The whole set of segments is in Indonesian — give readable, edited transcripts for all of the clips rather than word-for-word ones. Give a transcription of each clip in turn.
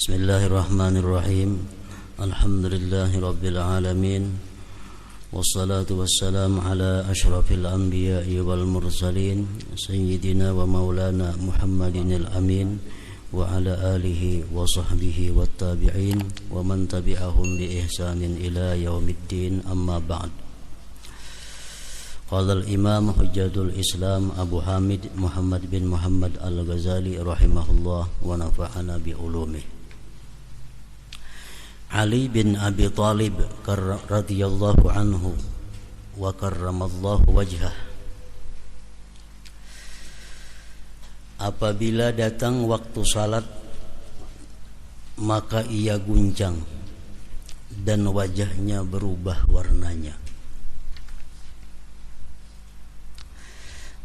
Bismillahirrahmanirrahim. Alhamdulillahi rabbil alamin. Wassalatu wassalamu ala ashrafil anbiya'i wal mursalin Sayyidina wa maulana Muhammadinil amin wa ala alihi wa sahbihi wat tabi'in wa man tabi'ahum bi ihsanin ila yaumiddin, amma ba'd. Qala al-imam hujjatul islam Abu Hamid Muhammad bin Muhammad al-Ghazali rahimahullah wa nafa'ana bi ulumih. Ali bin Abi Thalib radhiyallahu anhu wa karramallahu wajhah, apabila datang waktu salat maka ia guncang dan wajahnya berubah warnanya.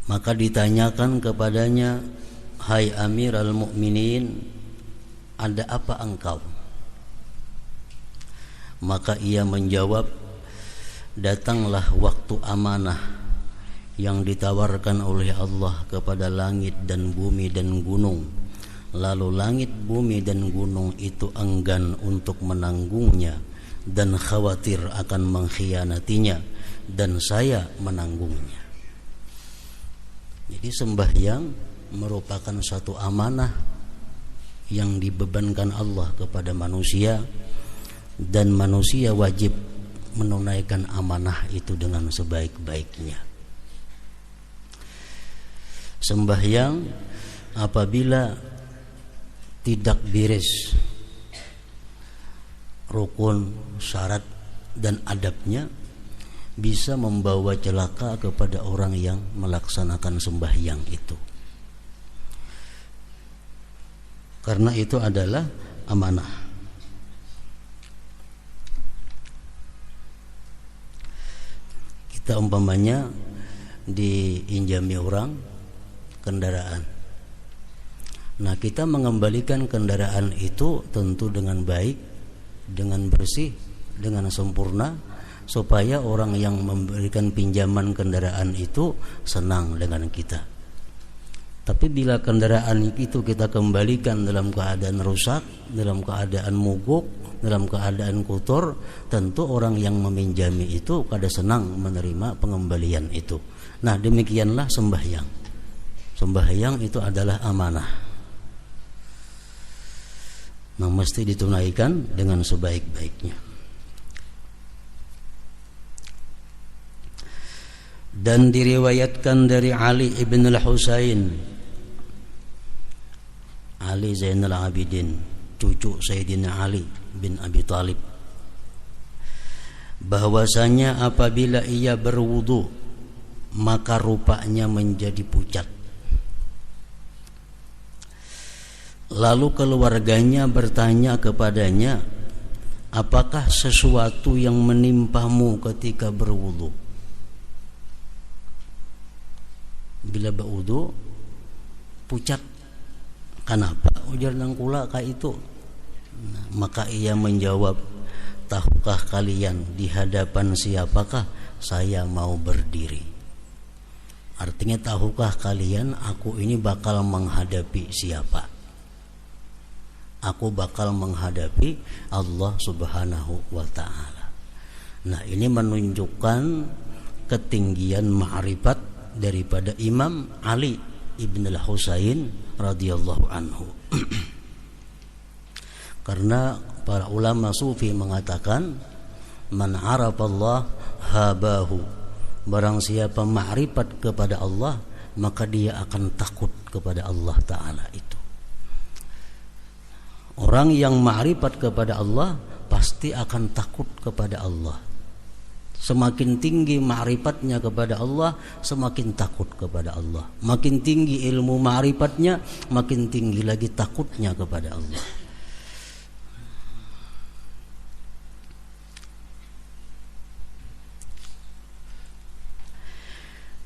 Maka ditanyakan kepadanya, "Hai Amirul Mukminin, ada apa engkau?" Maka ia menjawab, "Datanglah waktu amanah yang ditawarkan oleh Allah kepada langit dan bumi dan gunung. Lalu langit, bumi dan gunung itu enggan untuk menanggungnya dan khawatir akan mengkhianatinya, dan saya menanggungnya." Jadi sembahyang merupakan satu amanah yang dibebankan Allah kepada manusia, dan manusia wajib menunaikan amanah itu dengan sebaik-baiknya. Sembahyang apabila tidak beres rukun, syarat dan adabnya, bisa membawa celaka kepada orang yang melaksanakan sembahyang itu. Karena itu adalah amanah. Kita umpamanya diinjami orang kendaraan. Nah, kita mengembalikan kendaraan itu tentu dengan baik, dengan bersih, dengan sempurna, supaya orang yang memberikan pinjaman kendaraan itu senang dengan kita. Tapi bila kendaraan itu kita kembalikan dalam keadaan rusak, dalam keadaan mogok, dalam keadaan kotor, tentu orang yang meminjami itu kada senang menerima pengembalian itu. Nah, demikianlah sembahyang. Sembahyang itu adalah amanah, yang mesti ditunaikan dengan sebaik-baiknya. Dan diriwayatkan dari Ali ibn al-Husain, Ali Zainal Abidin, cucu Sayyidina Ali bin Abi Thalib, bahwasanya apabila ia berwudu maka rupanya menjadi pucat. Lalu keluarganya bertanya kepadanya, "Apakah sesuatu yang menimpamu ketika berwudu?" Bila berwudu pucat, kenapa? Ujar nangkula ka itu. Nah, maka ia menjawab, "Tahukah kalian di hadapan siapakah saya mau berdiri?" Artinya, tahukah kalian aku ini bakal menghadapi siapa? Aku bakal menghadapi Allah Subhanahu wa ta'ala. Nah, ini menunjukkan ketinggian ma'rifat daripada Imam Ali ibn al-Husain radhiyallahu anhu. Karena para ulama sufi mengatakan, "Man arafallah habahu." Barang siapa ma'rifat kepada Allah, maka dia akan takut kepada Allah Ta'ala itu. Orang yang ma'rifat kepada Allah pasti akan takut kepada Allah. Semakin tinggi ma'rifatnya kepada Allah, semakin takut kepada Allah. Makin tinggi ilmu ma'rifatnya, makin tinggi lagi takutnya kepada Allah.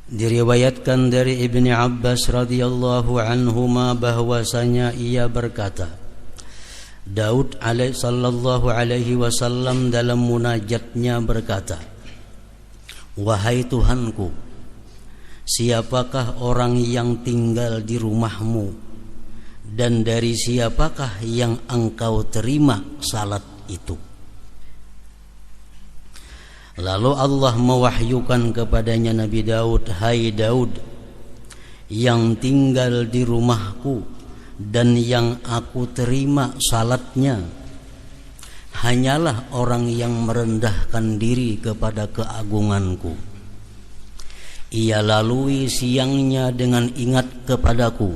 Diriwayatkan dari Ibni Abbas radhiyallahu anhuma bahwasanya ia berkata, Daud sallallahu alaihi wasallam dalam munajatnya berkata, "Wahai Tuhanku, siapakah orang yang tinggal di rumahmu dan dari siapakah yang engkau terima salat itu? Lalu Allah mewahyukan kepadanya Nabi Daud, hai Daud, yang tinggal di rumahku dan yang aku terima salatnya hanyalah orang yang merendahkan diri kepada keagunganku. Ia lalui siangnya dengan ingat kepadaku,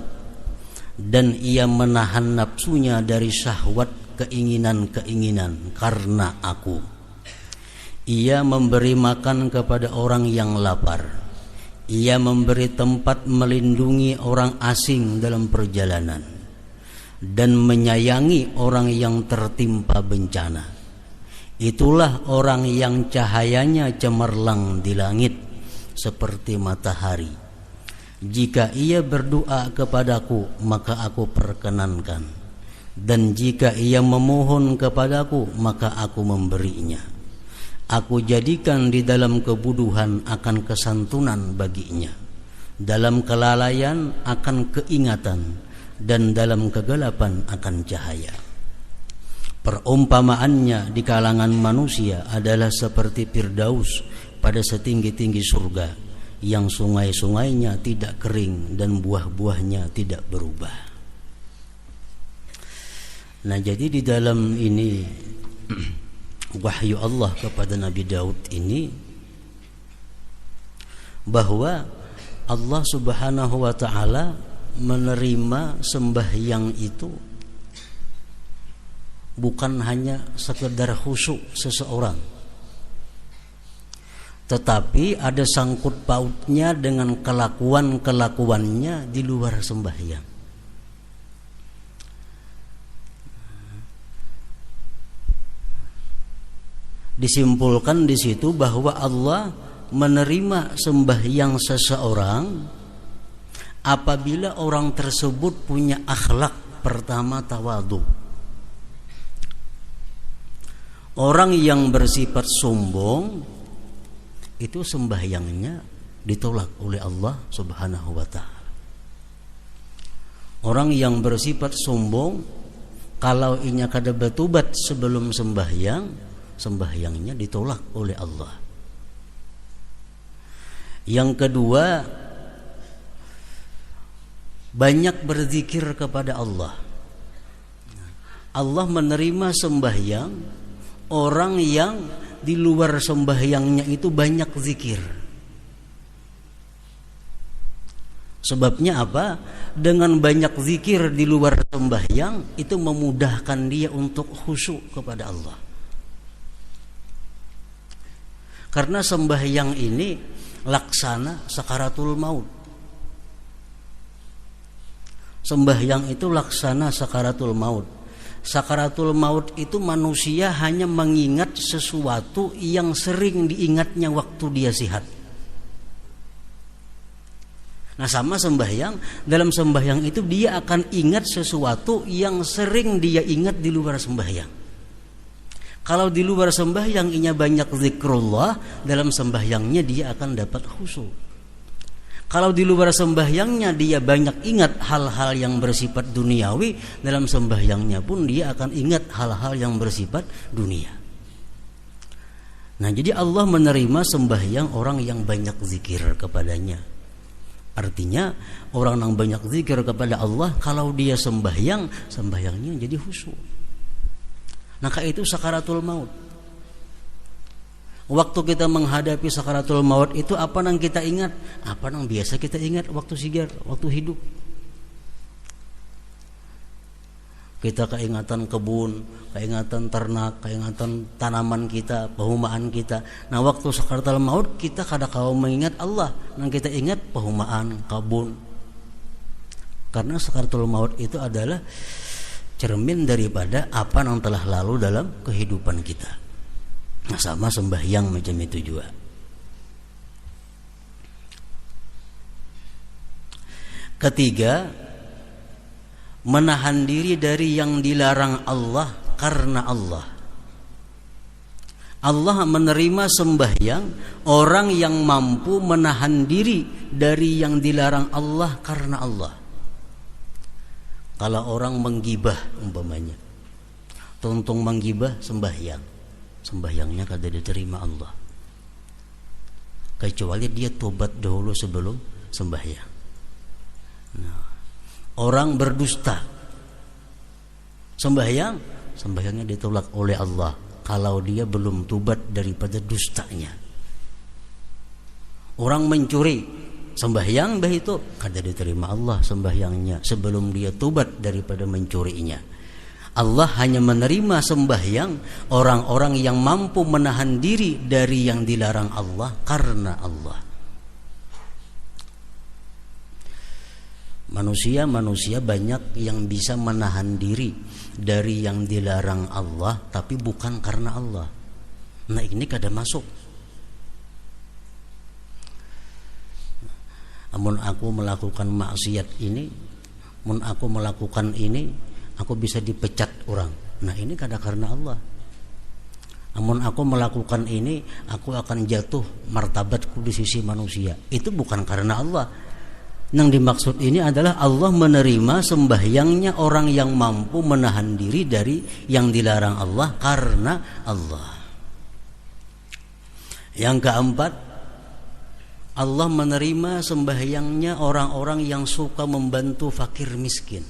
dan ia menahan nafsunya dari syahwat keinginan-keinginan karena aku. Ia memberi makan kepada orang yang lapar. Ia memberi tempat melindungi orang asing dalam perjalanan, dan menyayangi orang yang tertimpa bencana. Itulah orang yang cahayanya cemerlang di langit seperti matahari. Jika ia berdoa kepadaku, maka aku perkenankan, dan jika ia memohon kepadaku, maka aku memberinya. Aku jadikan di dalam kebuduhan akan kesantunan baginya, dalam kelalaian akan keingatan, dan dalam kegelapan akan cahaya. Perumpamaannya di kalangan manusia adalah seperti Firdaus pada setinggi-tinggi surga, yang sungai-sungainya tidak kering dan buah-buahnya tidak berubah. Nah, jadi di dalam ini wahyu Allah kepada Nabi Daud ini, bahwa Allah Subhanahu wa ta'ala menerima sembahyang itu bukan hanya sekedar khusyuk seseorang, tetapi ada sangkut pautnya dengan kelakuan-kelakuannya di luar sembahyang. Disimpulkan di situ bahwa Allah menerima sembahyang seseorang apabila orang tersebut punya akhlak. Pertama, tawadhu. Orang yang bersifat sombong itu sembahyangnya ditolak oleh Allah Subhanahu wa ta'ala. Orang yang bersifat sombong, kalau inya kada bertobat sebelum sembahyang, sembahyangnya ditolak oleh Allah. Yang kedua, banyak berzikir kepada Allah. Allah menerima sembahyang orang yang di luar sembahyangnya itu banyak zikir. Sebabnya apa? Dengan banyak zikir di luar sembahyang itu memudahkan dia untuk khusyuk kepada Allah. Karena sembahyang ini laksana sakaratul maut. Sembahyang itu laksana sakaratul maut. Sakaratul maut itu manusia hanya mengingat sesuatu yang sering diingatnya waktu dia sehat. Nah, sama sembahyang, dalam sembahyang itu dia akan ingat sesuatu yang sering dia ingat di luar sembahyang. Kalau di luar sembahyang inya banyak zikrullah, dalam sembahyangnya dia akan dapat khusyuk. Kalau di luar sembahyangnya dia banyak ingat hal-hal yang bersifat duniawi, dalam sembahyangnya pun dia akan ingat hal-hal yang bersifat dunia. Nah, jadi Allah menerima sembahyang orang yang banyak zikir kepadanya. Artinya orang yang banyak zikir kepada Allah, kalau dia sembahyang, sembahyangnya jadi khusyuk. Maka itu sakaratul maut. Waktu kita menghadapi sakaratul maut itu apa yang kita ingat? Apa yang biasa kita ingat waktu sigar, waktu hidup? Kita keingatan kebun, keingatan ternak, keingatan tanaman kita, perumahan kita. Nah, waktu sakaratul maut kita kadang-kadang mengingat Allah, yang kita ingat perumahan, kebun. Karena sakaratul maut itu adalah cermin daripada apa yang telah lalu dalam kehidupan kita. Nah, sama sembahyang macam itu juga. Ketiga, menahan diri dari yang dilarang Allah karena Allah. Allah menerima sembahyang orang yang mampu menahan diri dari yang dilarang Allah karena Allah. Kalau orang menggibah umpamanya, tuntung menggibah sembahyangnya kada diterima Allah, kecuali dia tobat dahulu sebelum sembahyang. Nah, orang berdusta, sembahyangnya ditolak oleh Allah kalau dia belum tobat daripada dustanya. Orang mencuri, sembahyang itu kada diterima Allah sembahyangnya sebelum dia tobat daripada mencurinya. Allah hanya menerima sembahyang orang-orang yang mampu menahan diri dari yang dilarang Allah karena Allah. Manusia banyak yang bisa menahan diri dari yang dilarang Allah tapi bukan karena Allah. Nah, ini kada masuk. Amun aku melakukan maksiat ini, mun aku melakukan ini, aku bisa dipecat orang. Nah, ini kada karena Allah. Amun aku melakukan ini, aku akan jatuh martabatku di sisi manusia. Itu bukan karena Allah. Yang dimaksud ini adalah Allah menerima sembahyangnya orang yang mampu menahan diri dari yang dilarang Allah karena Allah. Yang keempat, Allah menerima sembahyangnya orang-orang yang suka membantu fakir miskin.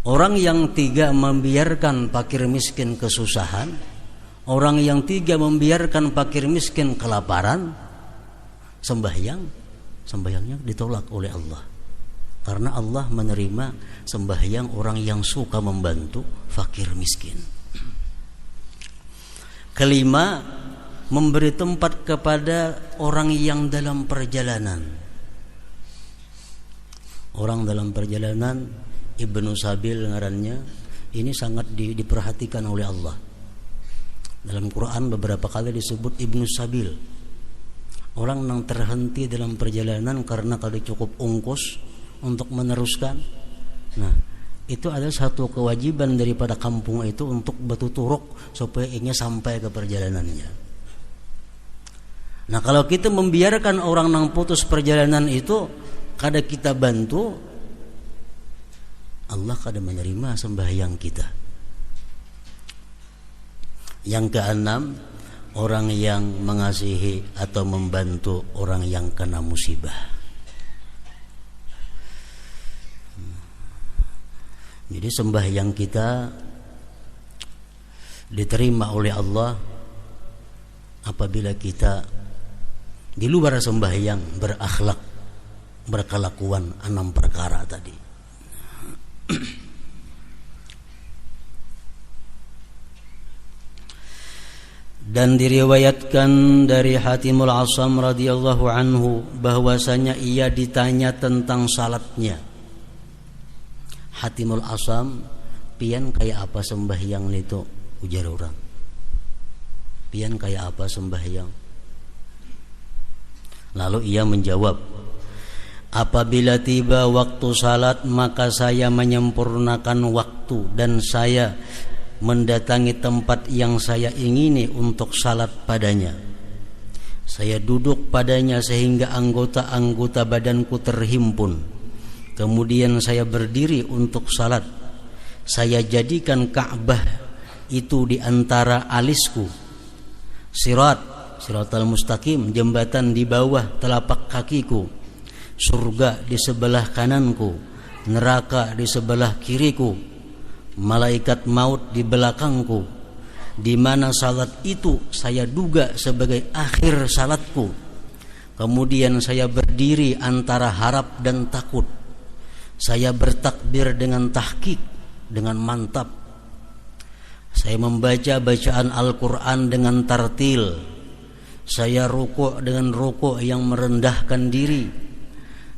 Orang yang tiga membiarkan fakir miskin kesusahan, orang yang tiga membiarkan fakir miskin kelaparan, sembahyangnya ditolak oleh Allah. Karena Allah menerima sembahyang orang yang suka membantu fakir miskin. Kelima, memberi tempat kepada orang yang dalam perjalanan. Orang dalam perjalanan, Ibnu Sabil ngarannya, ini sangat diperhatikan oleh Allah. Dalam Quran beberapa kali disebut Ibnu Sabil. Orang yang terhenti dalam perjalanan karena kali cukup ongkos untuk meneruskan. Nah, itu adalah satu kewajiban daripada kampung itu untuk bertuturuk supaya ingin sampai ke perjalanannya. Nah, kalau kita membiarkan orang yang putus perjalanan itu kada kita bantu, Allah kada menerima sembahyang kita. Yang keenam, orang yang mengasihi atau membantu orang yang kena musibah. Jadi sembahyang kita diterima oleh Allah apabila kita di luar sembahyang berakhlak, berkelakuan 6 perkara tadi. Dan diriwayatkan dari Hatimul Asam radhiyallahu anhu bahwasanya ia ditanya tentang salatnya. Hatimul Asam, pian kayak apa sembahyang itu? Ujar orang. Pian kayak apa sembahyang? Lalu ia menjawab, apabila tiba waktu salat maka saya menyempurnakan waktu dan saya mendatangi tempat yang saya ingini untuk salat padanya. Saya duduk padanya sehingga anggota-anggota badanku terhimpun. Kemudian saya berdiri untuk salat. Saya jadikan Ka'bah itu di antara alisku. Siratal mustaqim, jembatan di bawah telapak kakiku. Surga di sebelah kananku, neraka di sebelah kiriku. Malaikat maut di belakangku. Di mana salat itu saya duga sebagai akhir salatku. Kemudian saya berdiri antara harap dan takut. Saya bertakbir dengan tahqiq, dengan mantap. Saya membaca bacaan Al-Quran dengan tartil. Saya rukuk dengan rukuk yang merendahkan diri.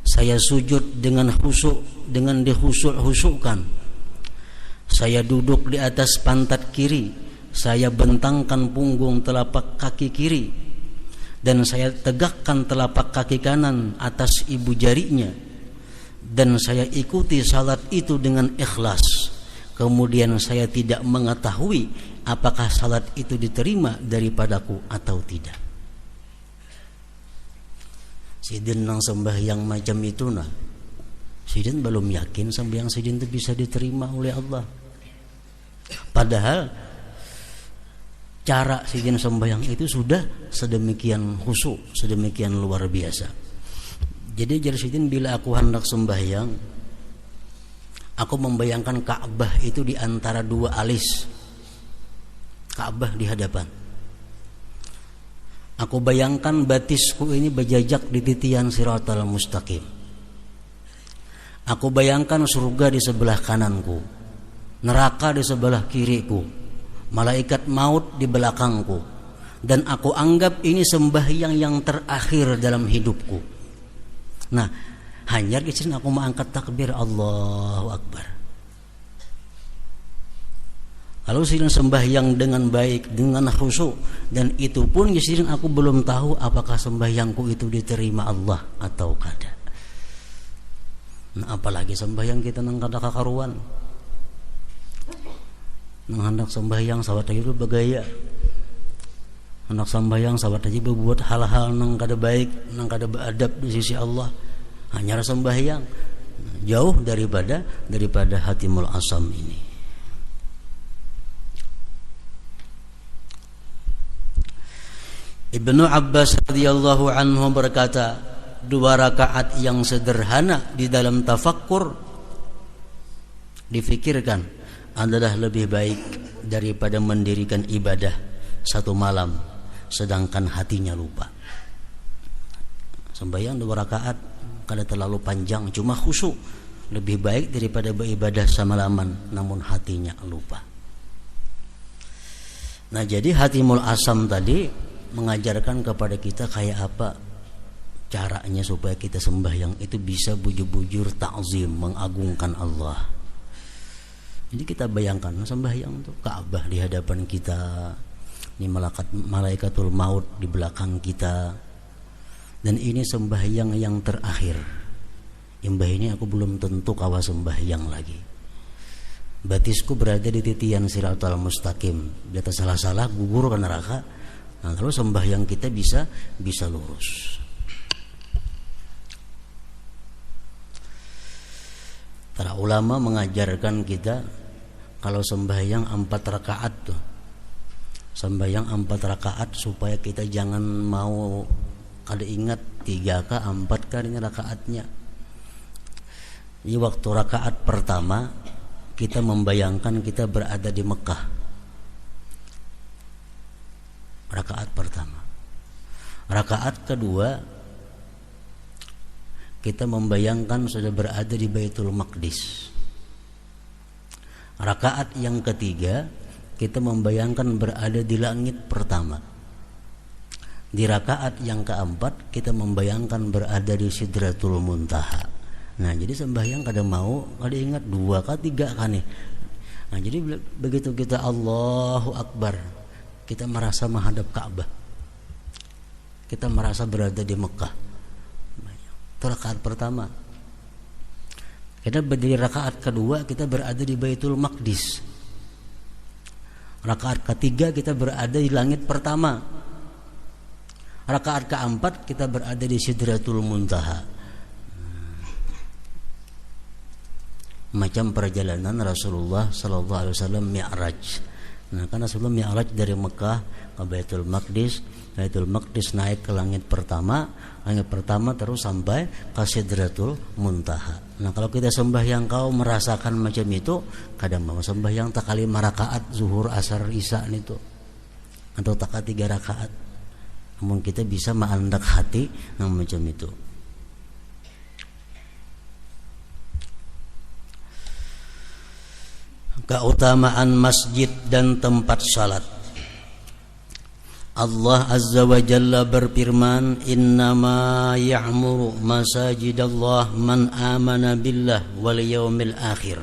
Saya sujud dengan khusyuk, dengan dikhusyuk-khusyukkan. Saya duduk di atas pantat kiri. Saya bentangkan punggung telapak kaki kiri. Dan saya tegakkan telapak kaki kanan atas ibu jarinya. Dan saya ikuti salat itu dengan ikhlas. Kemudian saya tidak mengetahui apakah salat itu diterima daripadaku atau tidak. Sidin nang sembahyang macam itu nah, sidin belum yakin sembahyang sidin itu bisa diterima oleh Allah. Padahal cara sidin sembahyang itu sudah sedemikian khusyuk, sedemikian luar biasa. Jadi jar sidin, bila aku hendak sembahyang, aku membayangkan Ka'bah itu di antara dua alis. Ka'bah di hadapan. Aku bayangkan batisku ini berjajak di titian Shiratal Mustaqim. Aku bayangkan surga di sebelah kananku, neraka di sebelah kiriku, malaikat maut di belakangku, dan aku anggap ini sembahyang yang terakhir dalam hidupku. Nah, hanya di sini aku mengangkat takbir Allahu Akbar. Kalau sidin sembahyang dengan baik, dengan khusyuk, dan itu pun sidin aku belum tahu apakah sembahyangku itu diterima Allah atau kada. Nah, apalagi sembahyang kita nang kada kakaruan. Nang hendak sembahyang sawat itu bergaya. Hendak sembahyang sawat aja berbuat hal-hal nang kada baik, nang kada beradab di sisi Allah. Hanya sembahyang jauh daripada hatimul asam ini. Ibnu Abbas radhiyallahu anhu berkata, 2 rakaat yang sederhana di dalam tafakkur difikirkan adalah lebih baik daripada mendirikan ibadah 1 malam sedangkan hatinya lupa. Sembahyang 2 rakaat kada terlalu panjang, cuma khusyuk, lebih baik daripada beribadah semalaman namun hatinya lupa. Nah, jadi hatimul asam tadi mengajarkan kepada kita kayak apa caranya supaya kita sembahyang itu bisa bujur-bujur ta'zim, mengagungkan Allah. Jadi kita bayangkan sembahyang itu Ka'bah di hadapan kita, ini malaikatul maut di belakang kita, dan ini sembahyang yang terakhir. Imbah ini aku belum tentu kawa sembahyang lagi. Batisku berada di titian Shiratal Mustaqim. Bila salah-salah gugur ke neraka. Nah, kalau sembahyang kita bisa lurus. Para ulama mengajarkan kita kalau sembahyang 4 rakaat tuh. Sembahyang 4 rakaat supaya kita jangan mau kada ingat 3 kah 4 kah ini rakaatnya. Ini waktu rakaat pertama kita membayangkan kita berada di Mekah. Rakaat pertama. Rakaat kedua kita membayangkan sudah berada di Baitul Maqdis. Rakaat yang ketiga kita membayangkan berada di langit pertama. Di rakaat yang keempat kita membayangkan berada di Sidratul Muntaha. Nah, jadi sembahyang kada mau kada ingat 2 kah 3 kah nih. Nah, jadi begitu kita Allahu Akbar, kita merasa menghadap Ka'bah. Kita merasa berada di Mekah. Itu rakaat pertama. Kita berdiri rakaat kedua kita berada di Baitul Maqdis. Rakaat ketiga kita berada di langit pertama. Rakaat keempat kita berada di Sidratul Muntaha. Macam perjalanan Rasulullah sallallahu alaihi wasallam Mi'raj. Nah, karena sebelum Mi'raj dari Mekah ke Baitul Maqdis, Baitul Maqdis naik ke langit pertama terus sampai ke Sidratul Muntaha. Nah, kalau kita sembahyang kau merasakan macam itu, kadang mau sembahyang tak kali 5 rakaat zuhur, asar, isya itu, atau tak 3 rakaat. Namun kita bisa mengandak hati yang macam itu. Keutamaan masjid dan tempat salat. Allah Azza wa Jalla berfirman, innama ya'muru masajidallah man amana billah wal yaumil akhir.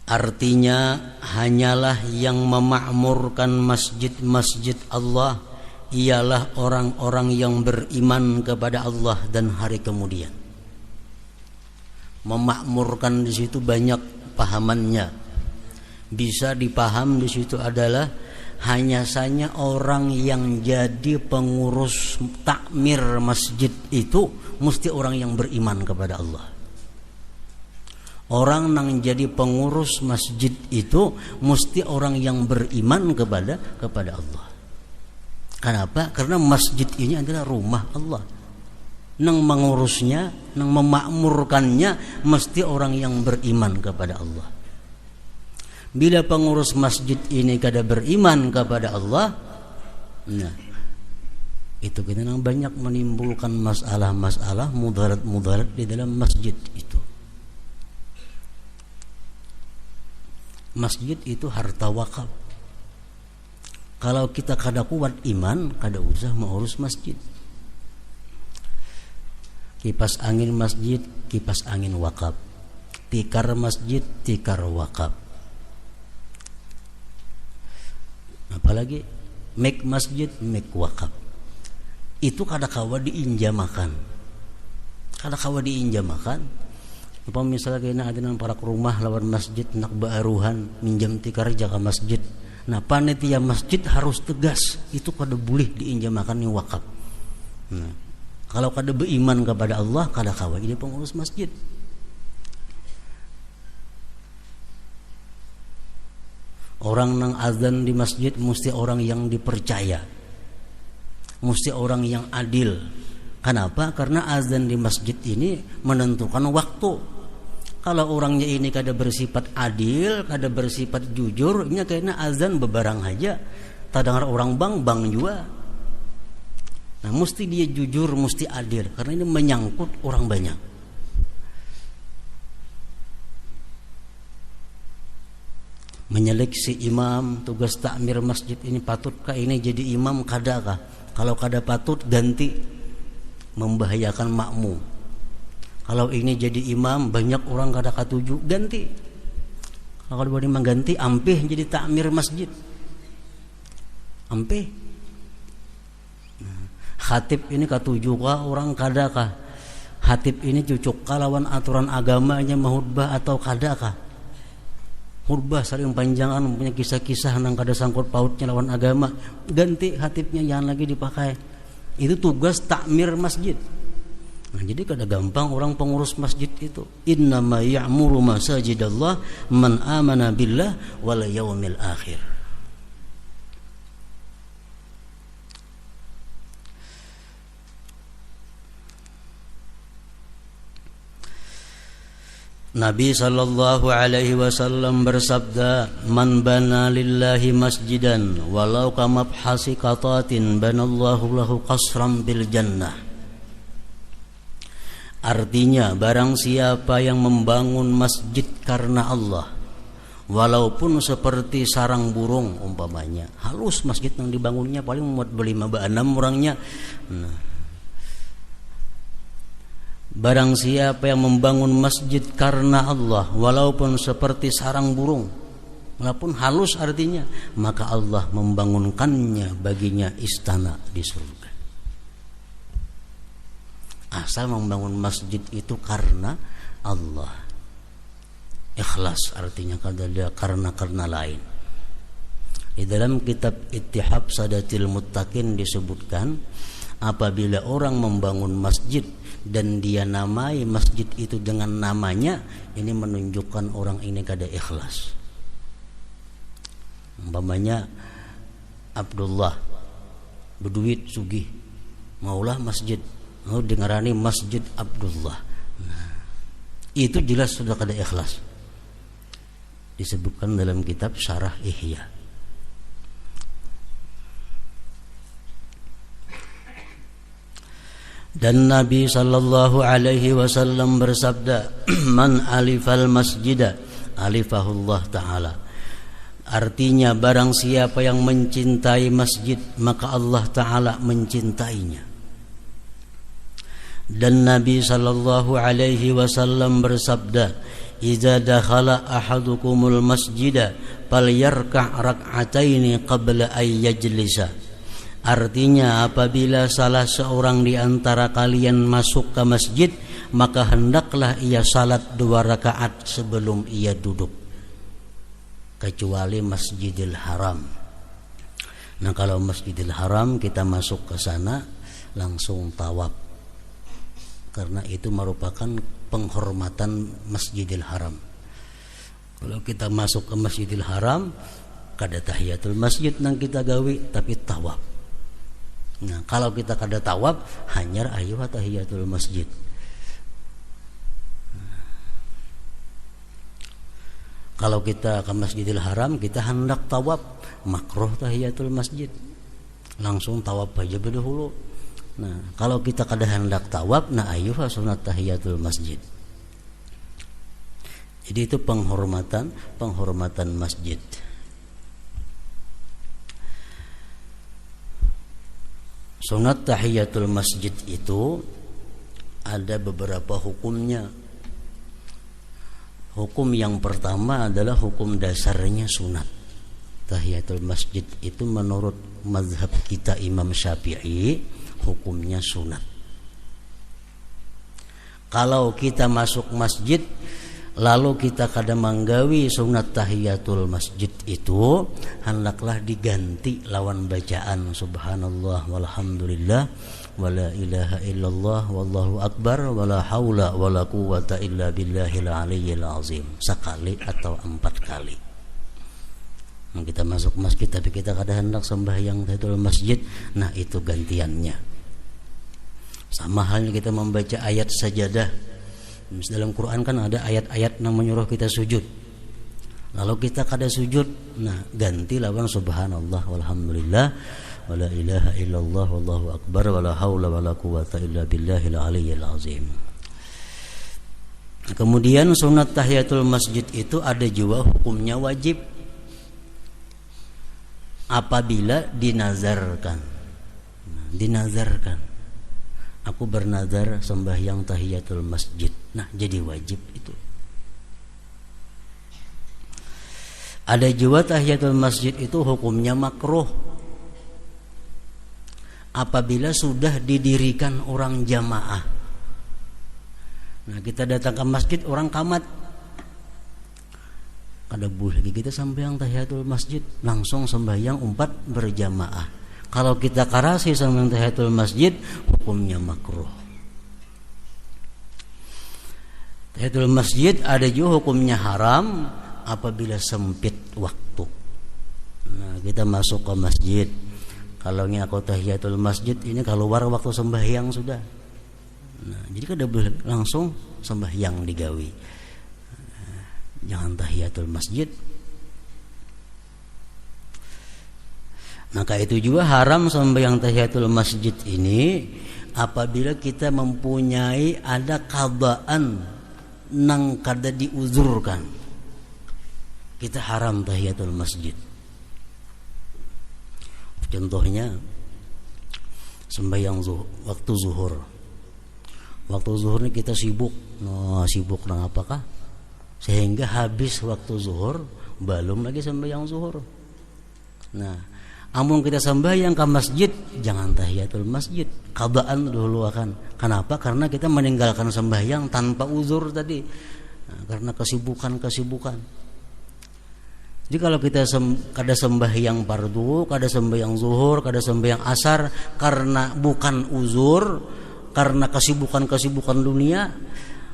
Artinya, hanyalah yang memakmurkan masjid-masjid Allah ialah orang-orang yang beriman kepada Allah dan hari kemudian. Memakmurkan di situ banyak pahamannya. Bisa dipaham di situ adalah hanya saja orang yang jadi pengurus takmir masjid itu mesti orang yang beriman kepada Allah. Orang yang jadi pengurus masjid itu mesti orang yang beriman kepada Allah. Kenapa? Karena masjid ini adalah rumah Allah. Nang mengurusnya, nang memakmurkannya mesti orang yang beriman kepada Allah. Bila pengurus masjid ini kada beriman kepada Allah, nah itu kita banyak menimbulkan masalah-masalah, mudarat-mudarat di dalam masjid itu. Masjid itu harta wakaf. Kalau kita kada kuat iman, kada usah mengurus masjid. Kipas angin masjid, kipas angin wakaf. Tikar masjid, tikar wakaf. Apalagi make masjid, make wakaf. Itu kada kawa diinjamakan. Kada kawa diinjamakan. Apa misalnya kena ada nang para rumah lawan masjid nak baaruhan minjam tikar jaga masjid. Nah, panitia masjid harus tegas, itu kada boleh diinjamakan ni wakaf. Nah, kalau kada beriman kepada Allah, kada kawa ini pengurus masjid. Orang nang azan di masjid mesti orang yang dipercaya. Mesti orang yang adil. Kenapa? Karena azan di masjid ini menentukan waktu. Kalau orangnya ini kada bersifat adil, kada bersifat jujur, ini kayaknya azan bebarang aja. Tadengar orang bang juga. Nah, mesti dia jujur, mesti adil, karena ini menyangkut orang banyak. Menyeleksi imam, tugas takmir masjid ini patutkah ini jadi imam, kadakah? Kalau kada patut ganti, membahayakan makmum. Kalau ini jadi imam banyak orang kada katuju, ganti. Kalau boleh mengganti, ampih jadi takmir masjid. Ampih. Khatib ini katuju kah orang kada kah? Khatib ini cucuk kah lawan aturan agamanya mahutbah atau kada kah? Khutbah sering panjangan, punya kisah-kisah nang kada sangkut pautnya lawan agama, ganti khatibnya, jangan lagi dipakai. Itu tugas takmir masjid. Nah, jadi kada gampang orang pengurus masjid itu. Innama ya'muru masajidallah man amana billah wal yaumil akhir. Nabi sallallahu alaihi wasallam bersabda, "Man bana lillahi masjidan walau kamabhasi qatatin banallahu lahu qasran bil jannah." Artinya, barang siapa yang membangun masjid karena Allah, walaupun seperti sarang burung umpamanya, halus masjid yang dibangunnya paling muat 5-6 orangnya. Nah, barang siapa yang membangun masjid karena Allah, walaupun seperti sarang burung, walaupun halus artinya, maka Allah membangunkannya baginya istana di surga. Asal membangun masjid itu karena Allah. Ikhlas artinya karena lain. Di dalam kitab Ittihab Sadatil Muttaqin disebutkan, apabila orang membangun masjid dan dia namai masjid itu dengan namanya, ini menunjukkan orang ini kada ikhlas. Umpamanya Abdullah berduit sugih, maulah masjid, mau dengarani Masjid Abdullah. Nah, itu jelas sudah kada ikhlas. Disebutkan dalam kitab Syarah Ihya. Dan Nabi sallallahu alaihi wasallam bersabda, "Man alifal masjida alifahullah ta'ala." Artinya, barang siapa yang mencintai masjid, maka Allah Ta'ala mencintainya. Dan Nabi sallallahu alaihi wasallam bersabda, "Idza dakhala ahadukumul masjida falyarka' rak'ataini qabla ay yajlisa." Artinya, apabila salah seorang di antara kalian masuk ke masjid, maka hendaklah ia salat 2 rakaat sebelum ia duduk, kecuali Masjidil Haram. Nah, kalau Masjidil Haram kita masuk ke sana langsung tawaf, karena itu merupakan penghormatan Masjidil Haram. Kalau kita masuk ke Masjidil Haram kada tahiyatul masjid nang kita gawi, tapi tawaf. Nah, kalau kita kada tawaf hanyar ayu tahiyatul masjid. Kalau kita ke Masjidil Haram kita hendak tawaf, makruh tahiyatul masjid, langsung tawaf aja dahulu. Nah, kalau kita kada hendak tawaf, nah ayyuha sunat tahiyatul masjid. Jadi itu penghormatan masjid. Sunat tahiyatul masjid itu ada beberapa hukumnya. Hukum yang pertama adalah hukum dasarnya sunat. Tahiyatul masjid itu menurut mazhab kita Imam Syafi'i hukumnya sunat. Kalau kita masuk masjid lalu kita kada manggawi sunat tahiyatul masjid itu, hendaklah diganti lawan bacaan subhanallah walhamdulillah wala ilaha illallah wallahu akbar wala haula wala quwata illa billahil aliyyil azim, sekali atau 4 kali. Nah, kita masuk masjid tapi kita kada hendak sembahyang tahiyatul masjid, nah itu gantiannya. Sama halnya kita membaca ayat sajadah. Dalam Quran kan ada ayat-ayat yang menyuruh kita sujud. Lalu kita kada sujud, nah ganti lawan subhanallah walhamdulillah wala ilaha illallah wallahu akbar wala haula wala quwata illa billahil aliyyil azim. Kemudian sunat tahiyatul masjid itu ada juga hukumnya wajib apabila dinazarkan. Dinazarkan, aku bernazar sembahyang tahiyatul masjid, nah jadi wajib itu. Ada juga tahiyatul masjid itu hukumnya makruh apabila sudah didirikan orang jamaah. Nah, kita datang ke masjid orang kamat, kada boleh lagi kita sembahyang tahiyatul masjid, langsung sembahyang 4 berjamaah. Kalau kita karasi sembahyang tahiyatul masjid hukumnya makruh. Tahiyatul masjid ada juga hukumnya haram apabila sempit waktu. Nah, kita masuk ke masjid, kalau aku tahiyatul masjid ini keluar waktu sembahyang sudah. Nah, jadi kada boleh langsung sembahyang digawi. Jangan tahiyatul masjid. Maka itu juga haram sembahyang tahiyatul masjid ini apabila kita mempunyai ada qadaan nang kada diuzurkan. Kita haram tahiyatul masjid. Contohnya sembahyang waktu zuhur. Waktu zuhur ini kita sibuk. Sibuk nang apakah? Sehingga habis waktu zuhur belum lagi sembahyang zuhur. Nah, amun kita sembahyang ke masjid jangan tahiyatul masjid, qadaan dulu akan. Kenapa? Karena kita meninggalkan sembahyang tanpa uzur tadi. Nah, karena kesibukan. Jadi kalau kita kada sembahyang fardu, kada sembahyang zuhur, kada sembahyang asar karena bukan uzur, karena kesibukan dunia,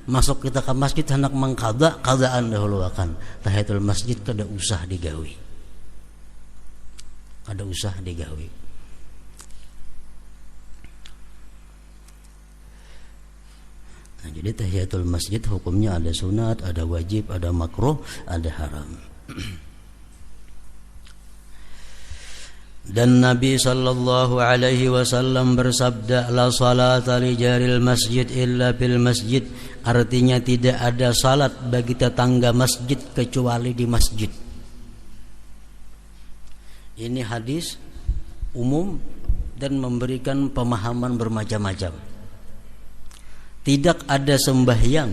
masuk kita ke masjid hendak mengqada, qadaan dahulu akan. Tahiyatul masjid kada usah digawi. Kada usah digawi. Nah, jadi tahiyatul masjid hukumnya ada sunat, ada wajib, ada makruh, ada haram. Dan Nabi sallallahu alaihi wasallam bersabda, la salata li jaril masjid illa bil masjid. Artinya tidak ada salat bagi tetangga masjid kecuali di masjid. Ini hadis umum dan memberikan pemahaman bermacam-macam. Tidak ada sembahyang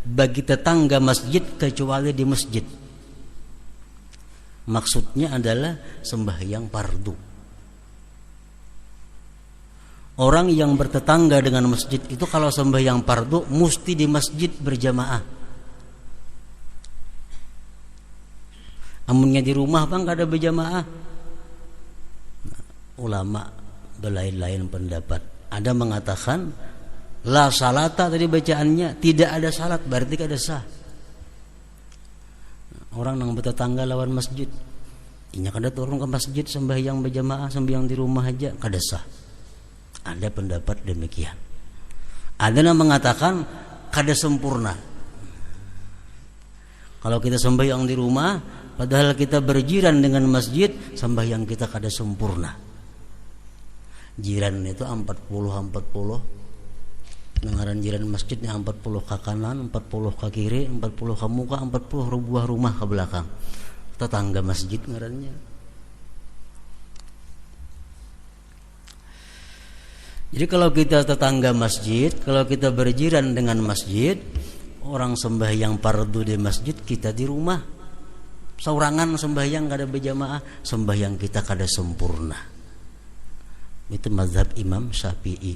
bagi tetangga masjid kecuali di masjid. Maksudnya adalah sembahyang fardu. Orang yang bertetangga dengan masjid itu kalau sembahyang fardu mesti di masjid berjamaah. Amunnya di rumah bang kada berjamaah. ulama berlain-lain pendapat. Ada mengatakan la salata, tadi bacaannya tidak ada salat, berarti kada sah. Orang nang bertetangga lawan masjid, inya kada turun ke masjid sembahyang berjamaah, sembahyang di rumah aja kada sah. Ada pendapat demikian. Ada yang mengatakan kada sempurna. Kalau kita sembahyang di rumah padahal kita berjiran dengan masjid, sembahyang kita kada sempurna. Jiran itu 40 dengaran jiran masjidnya 40 ke kanan, 40 ke kiri, 40 ke muka, 40 buah rumah ke belakang. Tetangga masjid ngarannya. Jadi kalau kita tetangga masjid, kalau kita berjiran dengan masjid, orang sembahyang fardu di masjid, kita di rumah saurangan sembahyang kada berjamaah, sembahyang kita kada sempurna. Itu mazhab Imam Syafi'i.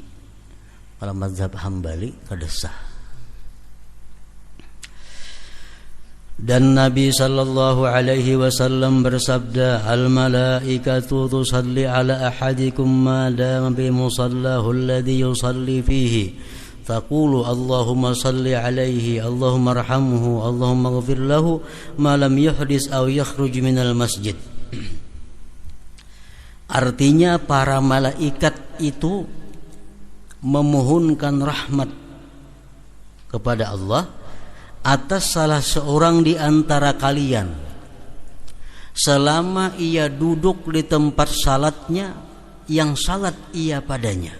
Kalau mazhab Hambali kada sah. Dan Nabi sallallahu alaihi wasallam bersabda, al malaikatu tusalli ala ahadikum ma dama bi musallahu alladhi yusalli fihi, taqulu Allahumma salli alaihi, Allahumma arhamhu, Allahumma ighfir lahu ma lam yuhdis aw yakhruj minal masjid. Artinya para malaikat itu memohonkan rahmat kepada Allah atas salah seorang di antara kalian selama ia duduk di tempat salatnya yang salat ia padanya.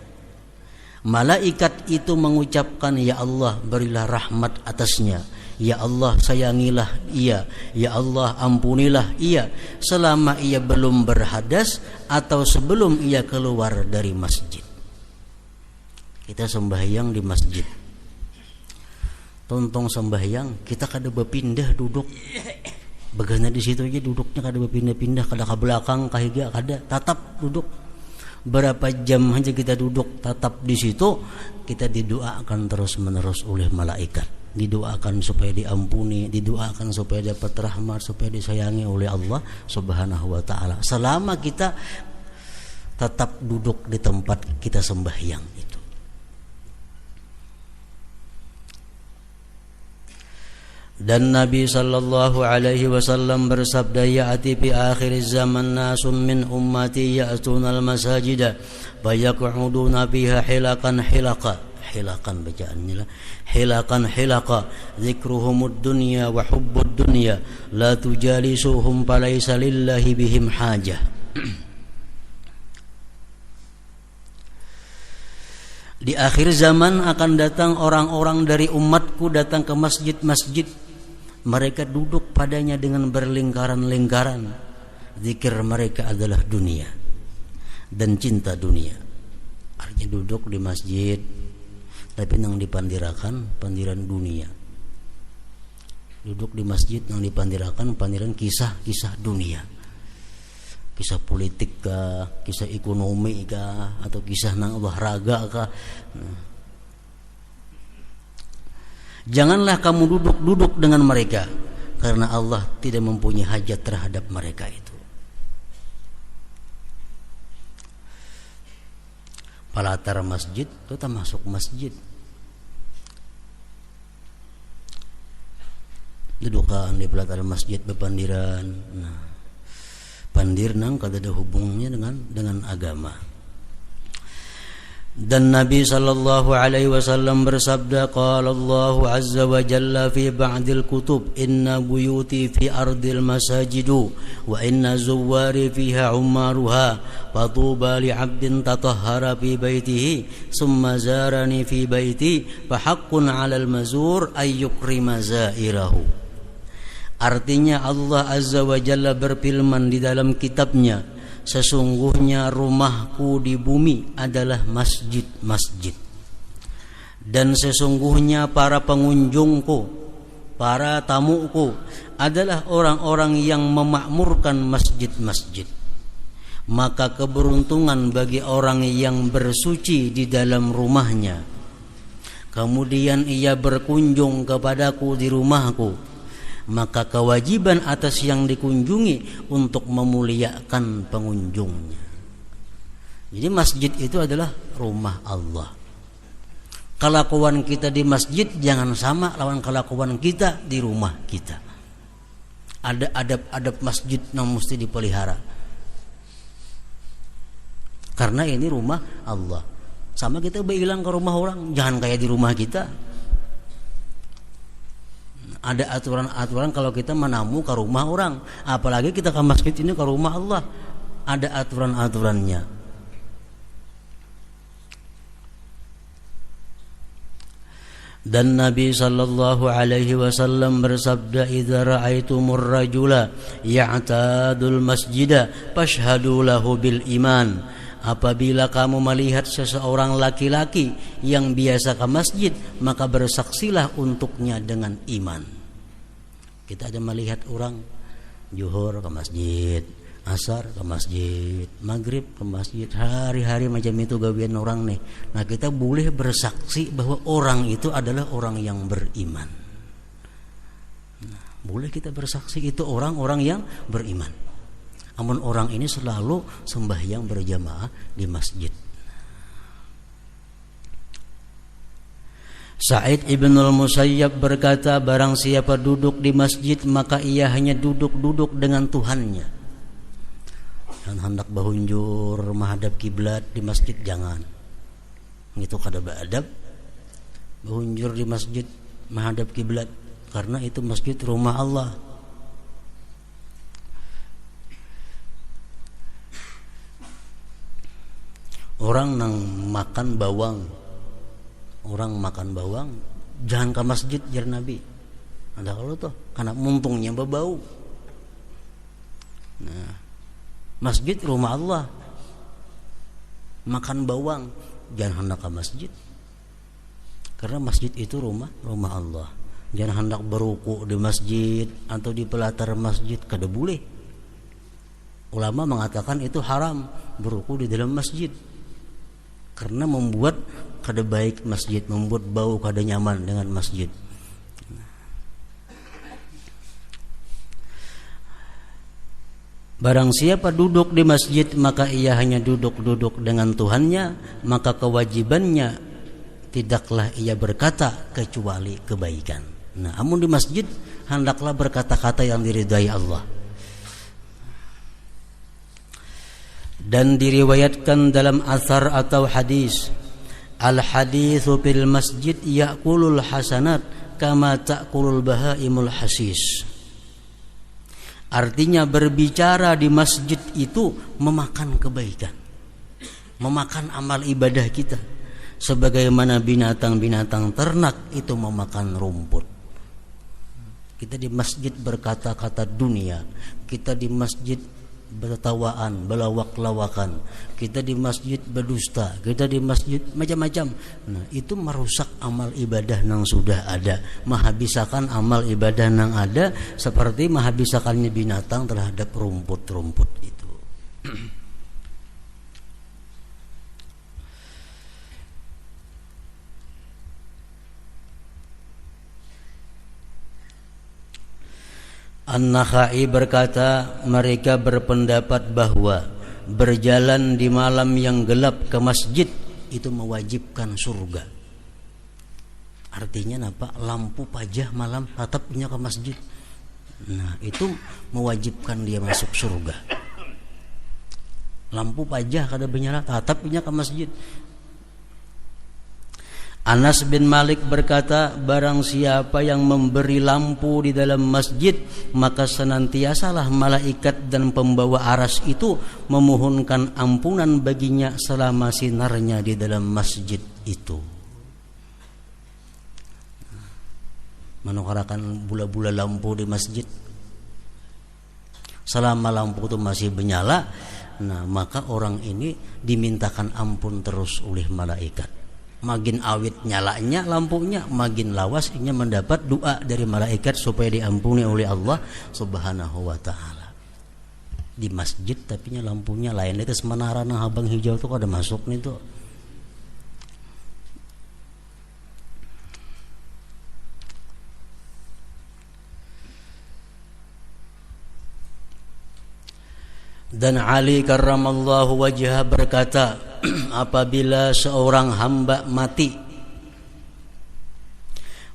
Malaikat itu mengucapkan, ya Allah berilah rahmat atasnya, ya Allah sayangilah ia, ya Allah ampunilah ia selama ia belum berhadas atau sebelum ia keluar dari masjid. Kita sembahyang di masjid, tontong sembahyang kita kada berpindah duduk, begana di situ aja duduknya kada berpindah-pindah, kada ke belakang kahiga kada, tatap duduk. Berapa jam aja kita duduk tatap di situ, kita didoakan terus menerus oleh malaikat, didoakan supaya diampuni, didoakan supaya dapat rahmat, supaya disayangi oleh Allah Subhanahu wa taala selama kita tetap duduk di tempat kita sembahyang itu. Dan Nabi sallallahu alaihi wasallam bersabda, ya'ti fi akhir zaman nasun min ummati ya'tuna al-masajida fayaq'uduna fiha hilakan bacaannya lah, hilakan zikruhumud dunya wa hubbud dunya la tujalisuhum falaysa lillahi bihim hajah. Di akhir zaman akan datang orang-orang dari umatku datang ke masjid-masjid. Mereka duduk padanya dengan berlingkaran-lingkaran. Zikir mereka adalah dunia dan cinta dunia. Artinya duduk di masjid tapi nang dipandirakan pandiran dunia. Duduk di masjid nang dipandirakan pandiran kisah-kisah dunia. Kisah politik kah, kisah ekonomi kah, atau kisah nang olahraga kah. Janganlah kamu duduk dengan mereka, karena Allah tidak mempunyai hajat terhadap mereka itu. Palatar masjid itu termasuk masjid. Dudukan di palatar masjid bepandiran. Nah, pandir nang kada ada hubungannya dengan agama. Dan Nabi sallallahu alaihi wasallam bersabda, qala Allah azza wa jalla fi ba'dil kutub, inna buyuti fi ardil masajidu wa inna zuwari fiha ummaruha fatuba li 'abdin tatahhara fi baitihi summa zarani fi baiti fa haqqun 'alal mazur ay yukrima zairahu. Artinya Allah azza wa jalla berfirman di dalam kitabnya, sesungguhnya rumahku di bumi adalah masjid-masjid, dan sesungguhnya para pengunjungku, para tamuku adalah orang-orang yang memakmurkan masjid-masjid. Maka keberuntungan bagi orang yang bersuci di dalam rumahnya, kemudian ia berkunjung kepadaku di rumahku, maka kewajiban atas yang dikunjungi untuk memuliakan pengunjungnya. Jadi masjid itu adalah rumah Allah. Kelakuan kita di masjid jangan sama lawan kelakuan kita di rumah kita. Ada adab-adab masjid yang mesti dipelihara. Karena ini rumah Allah. Sama kita bilang ke rumah orang, jangan kayak di rumah kita. Ada aturan-aturan kalau kita menamu ke rumah orang, apalagi kita ke masjid ini ke rumah Allah. Ada aturan-aturannya. Dan Nabi sallallahu alaihi wasallam bersabda, "Idza ra'aitumur rajula ya'tadul masjida fashhadu lahu bil iman." Apabila kamu melihat seseorang laki-laki yang biasa ke masjid, maka bersaksilah untuknya dengan iman. Kita ada melihat orang Zuhur ke masjid, Asar ke masjid, Maghrib ke masjid, hari-hari macam itu gawian orang nih. Nah, kita boleh bersaksi bahwa orang itu adalah orang yang beriman. Nah, boleh kita bersaksi itu orang-orang yang beriman. Namun orang ini selalu sembahyang berjamaah di masjid. Sa'id ibn al-Musayyab berkata, barang siapa duduk di masjid maka ia hanya duduk-duduk dengan Tuhannya. Dan hendak bahunjur menghadap kiblat di masjid jangan. Itu kada beadab. Bahunjur di masjid menghadap kiblat karena itu masjid rumah Allah. Orang nang makan bawang, jangan ke masjid jar Nabi. Ada kalau tuh karena muntungnya berbau. Nah, masjid rumah Allah. Makan bawang jangan hendak ke masjid. Karena masjid itu rumah Allah. Jangan hendak beruku di masjid atau di pelatar masjid, kada boleh. Ulama mengatakan itu haram beruku di dalam masjid. Karena membuat kada baik masjid, membuat bau kada nyaman dengan masjid. Barang siapa duduk di masjid maka ia hanya duduk-duduk dengan Tuhannya, maka kewajibannya tidaklah ia berkata kecuali kebaikan. Nah, amun di masjid hendaklah berkata-kata yang diridai Allah. Dan diriwayatkan dalam athar atau hadis, al-haditsu fil masjid ya'kulul hasanat kama ta'kulul bahaimul hasis. Artinya berbicara di masjid itu memakan kebaikan, memakan amal ibadah kita, sebagaimana binatang-binatang ternak itu memakan rumput. Kita di masjid berkata-kata dunia, kita di masjid bertawaan, belawak-lawakan, kita di masjid berdusta, kita di masjid macam-macam. Nah, itu merusak amal ibadah yang sudah ada, menghabiskan amal ibadah yang ada, seperti menghabiskannya binatang terhadap rumput-rumput itu. An-Nakhai berkata, mereka berpendapat bahwa berjalan di malam yang gelap ke masjid itu mewajibkan surga. Artinya apa? Lampu pajah malam tatapnya ke masjid. Nah, itu mewajibkan dia masuk surga. Lampu pajah kada benyala tatapnya ke masjid. Anas bin Malik berkata, barang siapa yang memberi lampu di dalam masjid, maka senantiasalah malaikat dan pembawa aras itu memohonkan ampunan baginya selama sinarnya di dalam masjid itu. Menukarakan bula-bula lampu di masjid, selama lampu itu masih menyala, nah maka orang ini dimintakan ampun terus oleh malaikat. Makin awit nyalanya lampunya, makin lawas ia mendapat doa dari malaikat supaya diampuni oleh Allah Subhanahu wa taala. Di masjid tapi lampunya lain, itu menara nang abang hijau tuh ada masuk nih tuh. Dan Ali karramallahu wajhah berkata, apabila seorang hamba mati,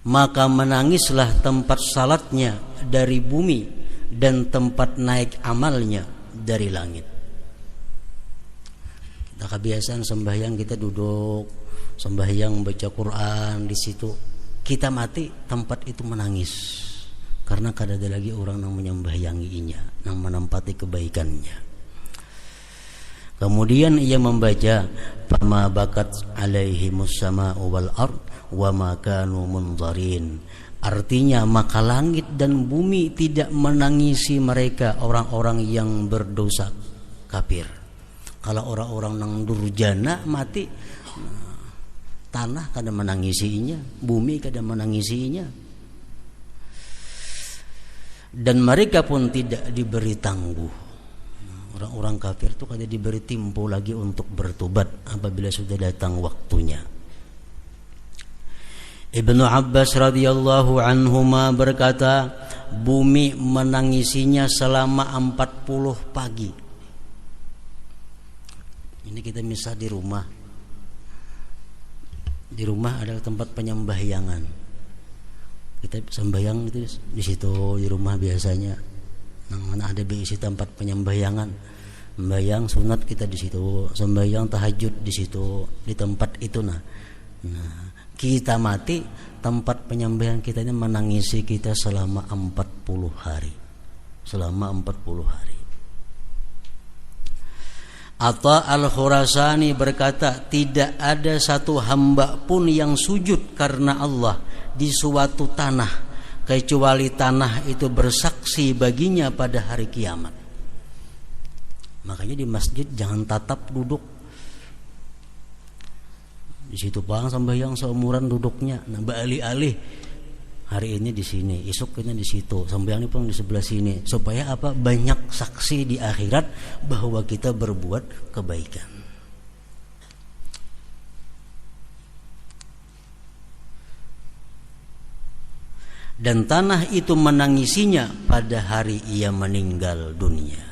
maka menangislah tempat salatnya dari bumi dan tempat naik amalnya dari langit. Kita kebiasaan sembahyang, kita duduk sembahyang baca Quran di situ. Kita mati, tempat itu menangis karena kada ada lagi orang yang menyembahyanginya, yang menempati kebaikannya. Kemudian ia membaca, fama bakat alaihimus sama'u wal ard wa ma kanu munzarin. Artinya, maka langit dan bumi tidak menangisi mereka, orang-orang yang berdosa kafir. Kalau orang-orang yang durjana mati, tanah kada menangisinya, bumi kada menangisinya, dan mereka pun tidak diberi tangguh. Orang-orang kafir itu kada diberi tempo lagi untuk bertobat apabila sudah datang waktunya. Ibnu Abbas radhiyallahu anhuma berkata, bumi menangisinya selama 40 pagi. Ini kita misal di rumah. Di rumah ada tempat penyembahyangan. Kita sembahyang itu di situ di rumah biasanya. Mana ada diisi tempat penyembahyangan, sembahyang sunat kita di situ, sembahyang tahajud di situ, di tempat itu. Nah, kita mati, tempat penyembahyangan kita ini menangisi kita selama 40 hari. Selama 40 hari. Atha al-Khurasani berkata, tidak ada satu hamba pun yang sujud karena Allah di suatu tanah kecuali tanah itu bersaksi baginya pada hari kiamat. Makanya di masjid jangan tatap duduk. Di situ bang sembahyang seumuran duduknya. Nah, beralih-alih. Hari ini di sini, esok ini di situ, sembahyang pun di sebelah sini. Supaya apa? Banyak saksi di akhirat bahwa kita berbuat kebaikan. Dan tanah itu menangisinya pada hari ia meninggal dunia.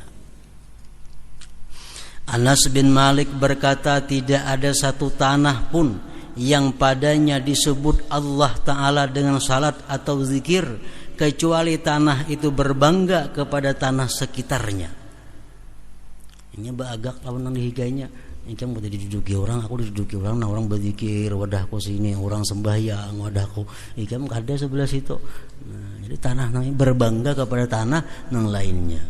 Anas bin Malik berkata, tidak ada satu tanah pun yang padanya disebut Allah Ta'ala dengan salat atau zikir, kecuali tanah itu berbangga kepada tanah sekitarnya. Ini agak lawan dihigainya. Ini kan boleh diduduki orang, aku diduduki orang, nah orang berzikir, wadahku sini, orang sembahyang, wadahku, ini kan ada sebelah situ. Nah, jadi tanah namanya berbangga kepada tanah yang lainnya.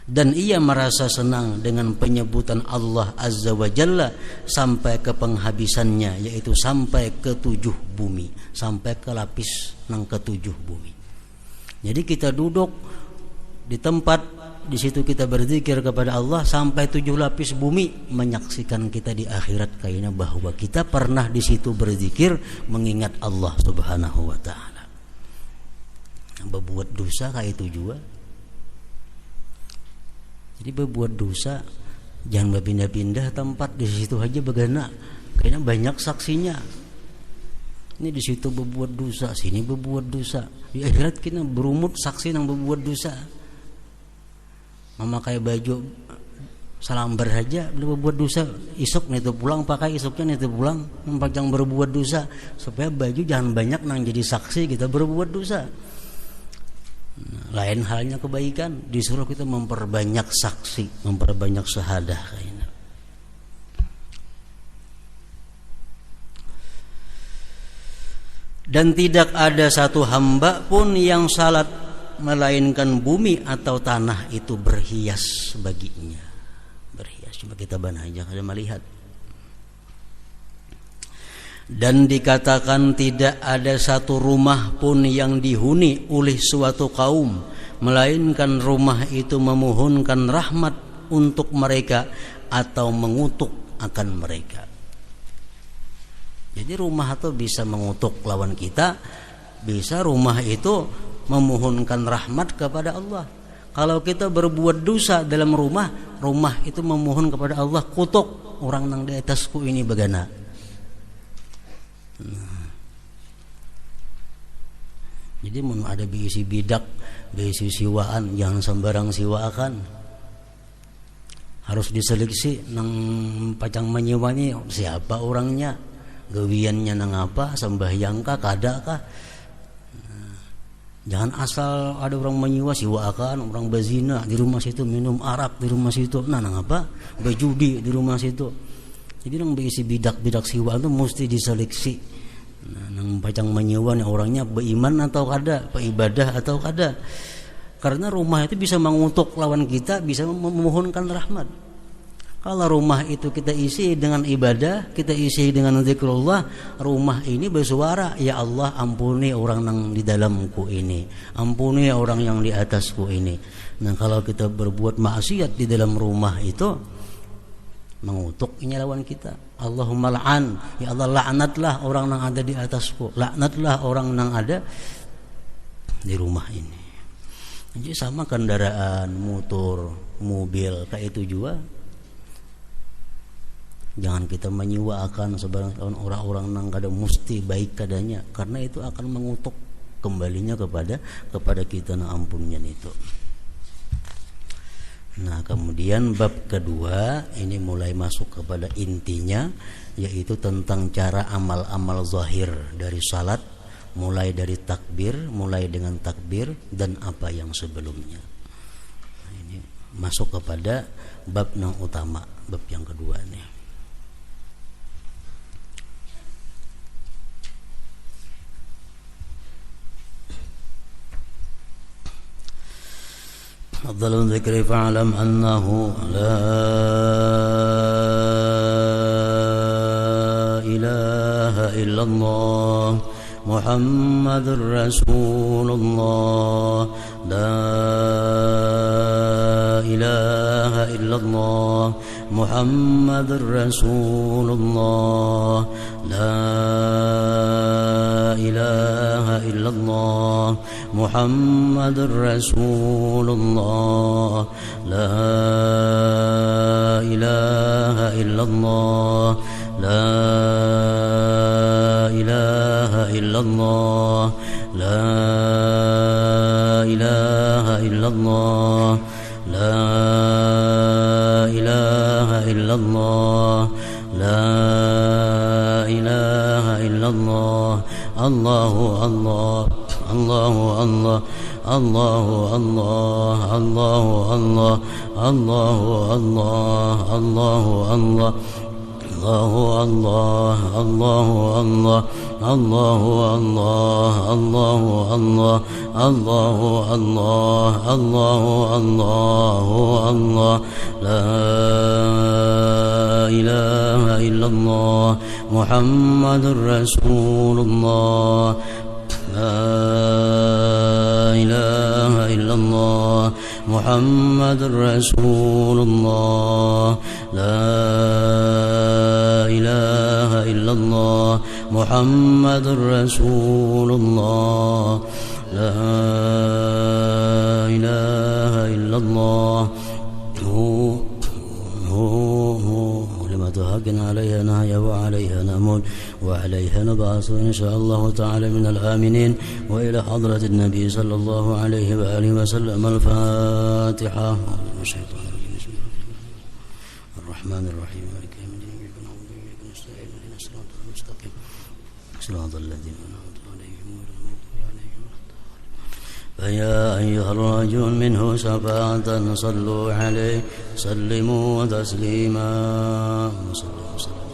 Dan ia merasa senang dengan penyebutan Allah Azza wa Jalla sampai ke penghabisannya, yaitu sampai ke 7 bumi, sampai ke lapis yang ke-7 bumi. Jadi kita duduk di tempat, di situ kita berzikir kepada Allah sampai 7 lapis bumi menyaksikan kita di akhirat kayaknya bahwa kita pernah di situ berzikir mengingat Allah Subhanahu wa taala. Berbuat dosa kayak itu juga. Jadi berbuat dosa jangan berpindah-pindah tempat, di situ aja begana. Kayaknya banyak saksinya. Ini di situ berbuat dosa, sini berbuat dosa. Di akhirat kita berumut saksi yang berbuat dosa. Memakai baju salambar saja berbuat dosa, isuk nih tuh pulang pakai, isuknya nih tuh pulang mempajang berbuat dosa, supaya baju jangan banyak nang jadi saksi kita berbuat dosa. Nah, lain halnya kebaikan, disuruh kita memperbanyak saksi, memperbanyak syahadah kayaknya. Dan tidak ada satu hamba pun yang salat melainkan bumi atau tanah itu berhias baginya. Berhias, cuma kita banah aja kada melihat. Dan dikatakan tidak ada satu rumah pun yang dihuni oleh suatu kaum melainkan rumah itu memohonkan rahmat untuk mereka atau mengutuk akan mereka. Jadi rumah itu bisa mengutuk lawan kita, bisa rumah itu memohonkan rahmat kepada Allah. Kalau kita berbuat dosa dalam rumah, rumah itu memohon kepada Allah, kutuk orang yang di atasku ini begana. Jadi mau ada bisi bidak besi siwaan, jangan sembarang siwaakan. Harus diseleksi nang pacang menyewa ini siapa orangnya, gawiannya nang apa, sembahyang kah, kada kah. Jangan asal ada orang menyewa siwaakan, orang berzina di rumah situ, minum arak di rumah situ, nang apa, berjudi di rumah situ. Jadi nang berisi bidak-bidak siwaan itu mesti diseleksi. Nang pacang menyewa nih orangnya beriman atau kada, beribadah atau kada. Karena rumah itu bisa mengutuk lawan kita, bisa memohonkan rahmat. Kalau rumah itu kita isi dengan ibadah, kita isi dengan zikrullah, rumah ini bersuara, ya Allah ampuni orang yang di dalamku ini, ampuni orang yang di atasku ini. Nah kalau kita berbuat maksiat di dalam rumah itu, mengutuk ini lawan kita. Allahumma la'an, ya Allah laknatlah orang yang ada di atasku, laknatlah orang yang ada di rumah ini. Jadi sama kendaraan, motor, mobil kayak itu juga. Jangan kita menyewakan sebarang orang-orang yang kada mesti baik kadanya, karena itu akan mengutuk kembalinya kepada kita na ampunnya itu. Nah, kemudian bab kedua ini mulai masuk kepada intinya, yaitu tentang cara amal-amal zahir dari salat. Mulai dari takbir, mulai dengan takbir dan apa yang sebelumnya. Nah, ini masuk kepada bab yang utama, bab yang kedua nih. Afdhalul dzikri fa'lam annahu la ilaha illallah Muhammadur Rasulullah, la ilaha illallah Muhammadur Rasulullah, la ilaha illallah Muhammadur Rasulullah, la ilaha illallah, la ilaha illallah, la ilaha illallah, la ilaha illallah, la ilaha illallah. Allahu Allah, Allahu Allah, Allahu Allah, Allahu Allah, Allahu Allah, Allahu Allah, Allahu Allah, Allahu Allah, Allahu Allah, Allahu Allah, Allahu Allah, Allahu Allah, la ilaha illallah Muhammadur Rasulullah, la ilaha illallah Muhammadur Rasulullah, la ilaha illallah Muhammadur Rasulullah, la ilaha illallah. حق عليها نهي وعليها نموت وعليها نبعث إن شاء الله تعالى من الآمنين. وإلى حضرة النبي صلى الله عليه وآله وسلم. الفاتحة. الرحمن الرحيم مالك يوم الدين إياك نعبد وإياك نستعين اهدنا الصراط المستقيم صراط الذين أنعمت عليهم غير المغضوب عليهم ولا الضالين. فيا أيها الراجون منه شفاعة صلوا عليه سلموا تسليما. صلى الله عليه وسلم.